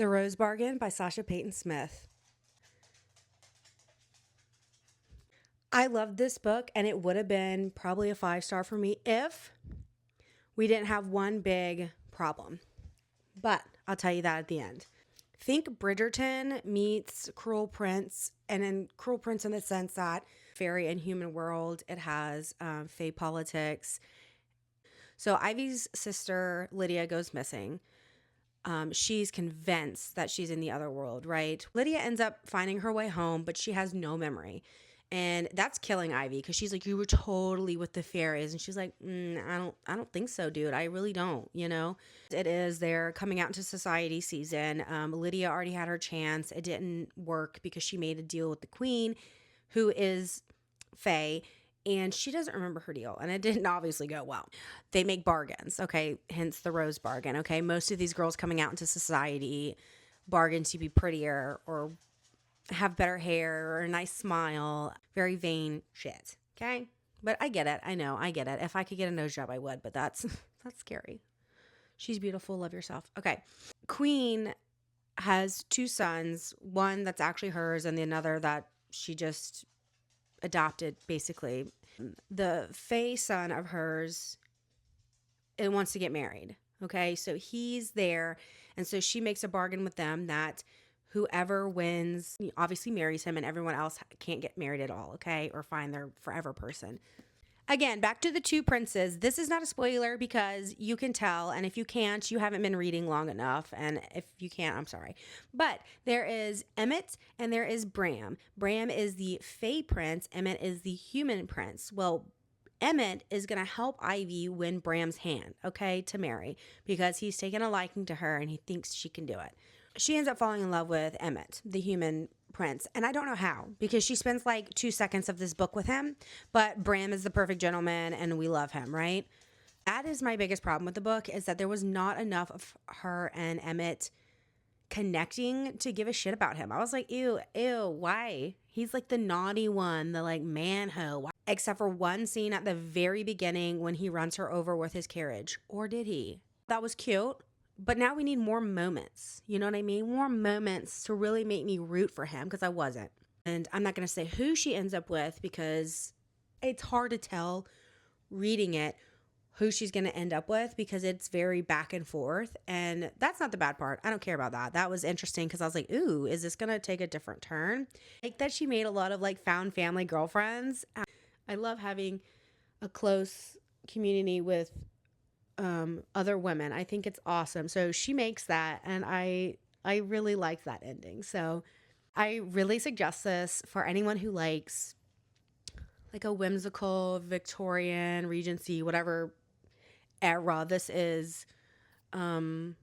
The Rose Bargain by Sasha Peyton Smith. I loved this book, and it would have been probably a 5-star for me if we didn't have one big problem. But I'll tell you that at the end. Think Bridgerton meets Cruel Prince, and in Cruel Prince in the sense that fairy and human world, it has fae politics. So Ivy's sister, Lydia, goes missing. She's convinced that she's in the other world, right? Lydia ends up finding her way home, but she has no memory. And that's killing Ivy because she's like, you were totally with the fairies. And she's like, I don't think so, dude. I really don't, you know? It is their coming out into society season. Lydia already had her chance. It didn't work because she made a deal with the queen, who is fae, and she doesn't remember her deal, and it didn't obviously go well. They make bargains, okay? Hence the rose bargain, okay? Most of these girls coming out into society bargain to be prettier or have better hair or a nice smile. Very vain shit, okay? But I get it. I know. I get it. If I could get a nose job, I would, but that's scary. She's beautiful. Love yourself. Okay. Queen has 2 sons, one that's actually hers and the another that she just adopted, basically. The fae son of hers, it wants to get married. Okay, so he's there, and so she makes a bargain with them that whoever wins obviously marries him, and everyone else can't get married at all. Okay, or find their forever person. Again, back to the 2 princes. This is not a spoiler because you can tell, and if you can't, you haven't been reading long enough, and if you can't, I'm sorry. But there is Emmett and there is Bram. Bram is the fae prince. Emmett is the human prince. Well, Emmett is going to help Ivy win Bram's hand, okay, to marry, because he's taken a liking to her and he thinks she can do it. She ends up falling in love with Emmett, the human prince, and I don't know how, because she spends like 2 seconds of this book with him, but Bram is the perfect gentleman and we love him, right? That is my biggest problem with the book, is that there was not enough of her and Emmett connecting to give a shit about him. I was like, ew, why? He's like the naughty one, the like man-ho. Except for one scene at the very beginning when he runs her over with his carriage. Or did he? That was cute. But now we need more moments. You know what I mean? More moments to really make me root for him, because I wasn't. And I'm not going to say who she ends up with because it's hard to tell reading it who she's going to end up with, because it's very back and forth. And that's not the bad part. I don't care about that. That was interesting because I was like, ooh, is this going to take a different turn? Like that she made a lot of like found family girlfriends. I love having a close community with other women. I think it's awesome. So she makes that, and I really like that ending. So I really suggest this for anyone who likes like a whimsical Victorian, Regency, whatever era this is, fantasy.